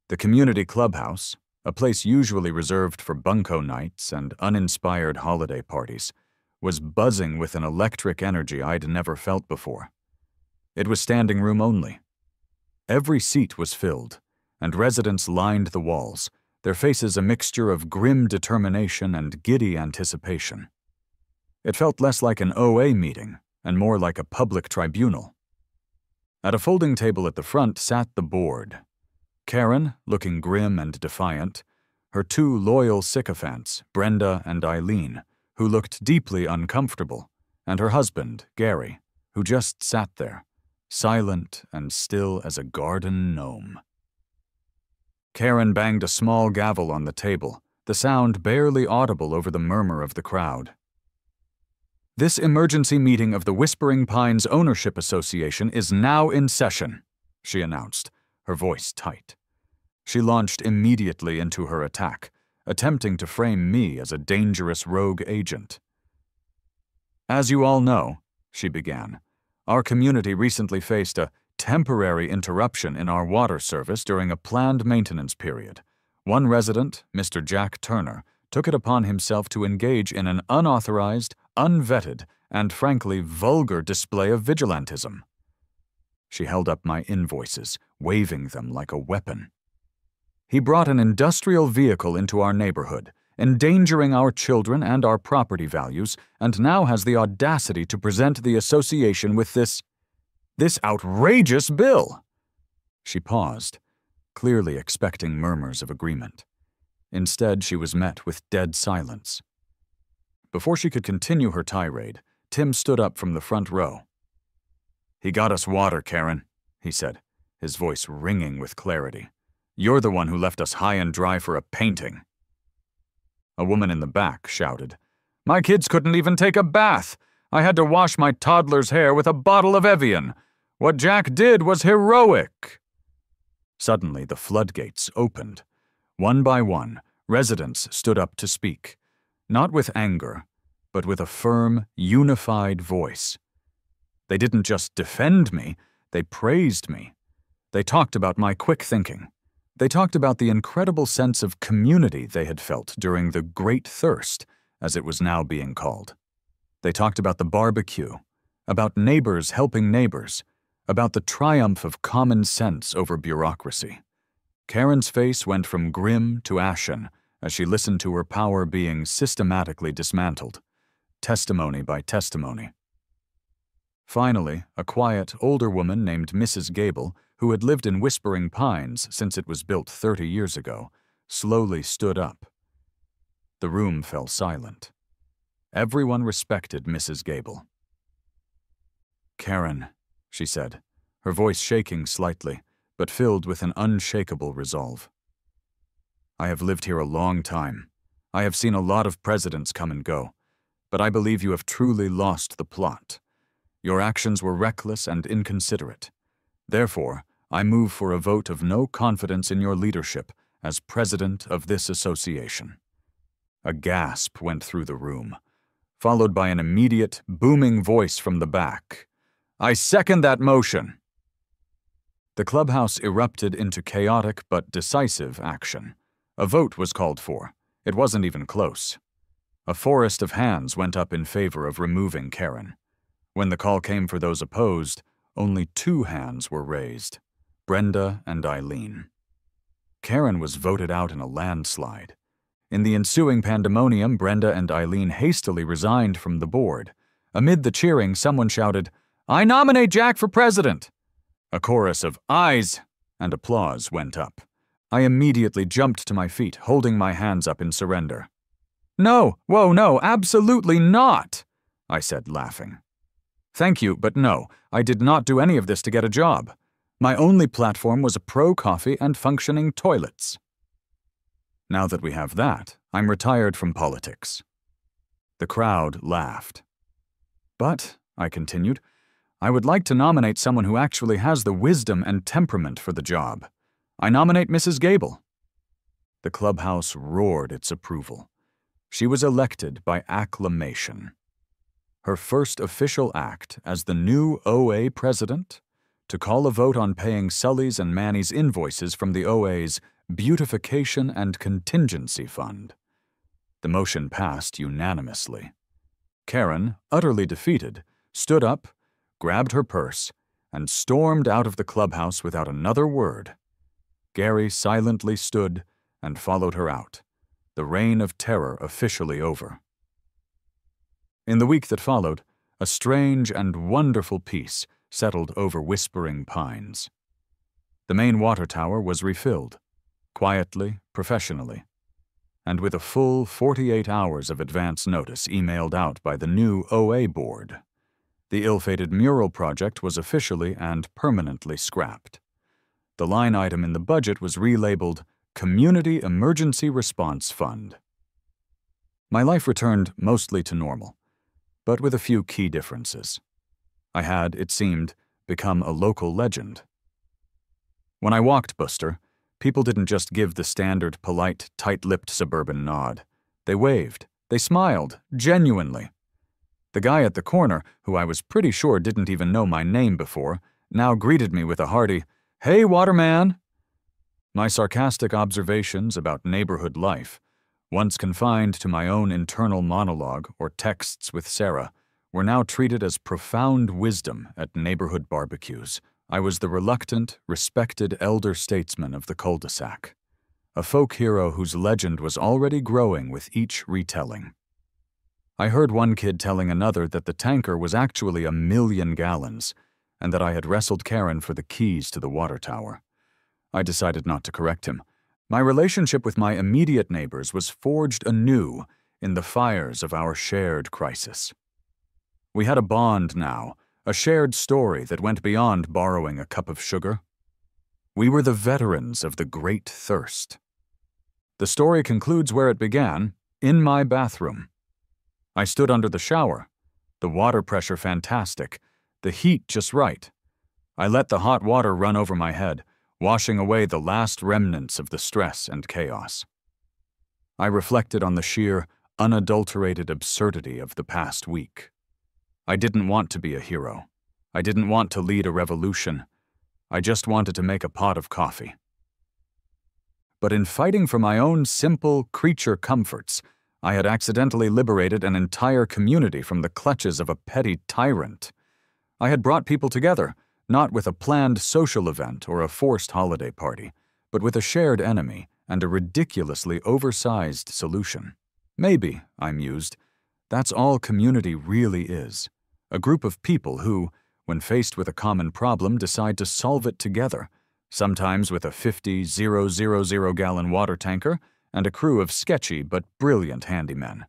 The community clubhouse, a place usually reserved for bunco nights and uninspired holiday parties, was buzzing with an electric energy I'd never felt before. It was standing room only. Every seat was filled, and residents lined the walls, their faces a mixture of grim determination and giddy anticipation. It felt less like an OA meeting and more like a public tribunal. At a folding table at the front sat the board. Karen, looking grim and defiant, her 2 loyal sycophants, Brenda and Eileen, who looked deeply uncomfortable, and her husband, Gary, who just sat there, silent and still as a garden gnome. Karen banged a small gavel on the table, the sound barely audible over the murmur of the crowd. This emergency meeting of the Whispering Pines Ownership Association is now in session, she announced, her voice tight. She launched immediately into her attack, attempting to frame me as a dangerous rogue agent. As you all know, she began, our community recently faced a temporary interruption in our water service during a planned maintenance period. One resident, Mr. Jack Turner, took it upon himself to engage in an unauthorized, unvetted, and frankly vulgar display of vigilantism. She held up my invoices, waving them like a weapon. He brought an industrial vehicle into our neighborhood, endangering our children and our property values, and now has the audacity to present the association with this outrageous bill. She paused, clearly expecting murmurs of agreement. Instead, she was met with dead silence. Before she could continue her tirade, Tim stood up from the front row. "He got us water, Karen," he said, his voice ringing with clarity. "You're the one who left us high and dry for a painting." A woman in the back shouted, "My kids couldn't even take a bath. I had to wash my toddler's hair with a bottle of Evian. What Jack did was heroic." Suddenly, the floodgates opened. One by one, residents stood up to speak, not with anger, but with a firm, unified voice. They didn't just defend me, they praised me. They talked about my quick thinking. They talked about the incredible sense of community they had felt during the Great Thirst, as it was now being called. They talked about the barbecue, about neighbors helping neighbors, about the triumph of common sense over bureaucracy. Karen's face went from grim to ashen as she listened to her power being systematically dismantled, testimony by testimony. Finally, a quiet, older woman named Mrs. Gable, who had lived in Whispering Pines since it was built 30 years ago, slowly stood up. The room fell silent. Everyone respected Mrs. Gable. "Karen," she said, her voice shaking slightly, but filled with an unshakable resolve. "I have lived here a long time. I have seen a lot of presidents come and go, but I believe you have truly lost the plot. Your actions were reckless and inconsiderate. Therefore, I move for a vote of no confidence in your leadership as president of this association." A gasp went through the room, followed by an immediate, booming voice from the back. "I second that motion." The clubhouse erupted into chaotic but decisive action. A vote was called for. It wasn't even close. A forest of hands went up in favor of removing Karen. When the call came for those opposed, only 2 hands were raised: Brenda and Eileen. Karen was voted out in a landslide. In the ensuing pandemonium, Brenda and Eileen hastily resigned from the board. Amid the cheering, someone shouted, "I nominate Jack for president!" A chorus of "Ayes" and applause went up. I immediately jumped to my feet, holding my hands up in surrender. "No, whoa, no, absolutely not," I said, laughing. "Thank you, but no, I did not do any of this to get a job. My only platform was a pro-coffee and functioning toilets. Now that we have that, I'm retired from politics." The crowd laughed. "But," I continued, "I would like to nominate someone who actually has the wisdom and temperament for the job. I nominate Mrs. Gable." The clubhouse roared its approval. She was elected by acclamation. Her first official act as the new OA president? To call a vote on paying Sully's and Manny's invoices from the OA's Beautification and Contingency Fund. The motion passed unanimously. Karen, utterly defeated, stood up, grabbed her purse, and stormed out of the clubhouse without another word. Gary silently stood and followed her out, the reign of terror officially over. In the week that followed, a strange and wonderful peace settled over Whispering Pines. The main water tower was refilled, quietly, professionally, and with a full 48 hours of advance notice emailed out by the new OA board. The ill-fated mural project was officially and permanently scrapped. The line item in the budget was relabeled Community Emergency Response Fund. My life returned mostly to normal. but with a few key differences. I had, it seemed, become a local legend. When I walked Buster, people didn't just give the standard polite, tight-lipped suburban nod. They waved. They smiled, genuinely. The guy at the corner, who I was pretty sure didn't even know my name before, now greeted me with a hearty, "Hey, waterman!" My sarcastic observations about neighborhood life, once confined to my own internal monologue or texts with Sarah, were now treated as profound wisdom at neighborhood barbecues. I was the reluctant, respected elder statesman of the cul-de-sac, a folk hero whose legend was already growing with each retelling. I heard one kid telling another that the tanker was actually 1,000,000 gallons, and that I had wrestled Karen for the keys to the water tower. I decided not to correct him. My relationship with my immediate neighbors was forged anew in the fires of our shared crisis. We had a bond now, a shared story that went beyond borrowing a cup of sugar. We were the veterans of the Great Thirst. The story concludes where it began, in my bathroom. I stood under the shower, the water pressure fantastic, the heat just right. I let the hot water run over my head, washing away the last remnants of the stress and chaos. I reflected on the sheer, unadulterated absurdity of the past week. I didn't want to be a hero. I didn't want to lead a revolution. I just wanted to make a pot of coffee. But in fighting for my own simple creature comforts, I had accidentally liberated an entire community from the clutches of a petty tyrant. I had brought people together, not with a planned social event or a forced holiday party, but with a shared enemy and a ridiculously oversized solution. Maybe, I mused, that's all community really is. A group of people who, when faced with a common problem, decide to solve it together, sometimes with a 50,000-gallon water tanker and a crew of sketchy but brilliant handymen.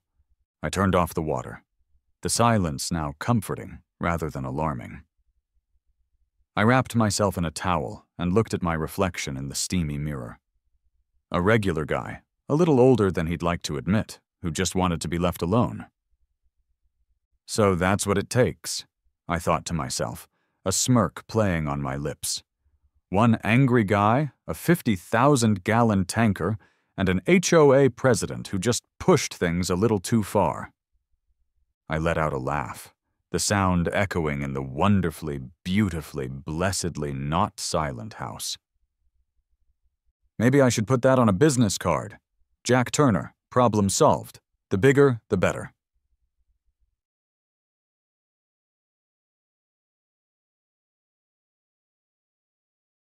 I turned off the water, the silence now comforting rather than alarming. I wrapped myself in a towel and looked at my reflection in the steamy mirror. A regular guy, a little older than he'd like to admit, who just wanted to be left alone. So that's what it takes, I thought to myself, a smirk playing on my lips. One angry guy, a 50,000-gallon tanker, and an HOA president who just pushed things a little too far. I let out a laugh, the sound echoing in the wonderfully, beautifully, blessedly not silent house. Maybe I should put that on a business card. Jack Turner, problem solved. The bigger, the better.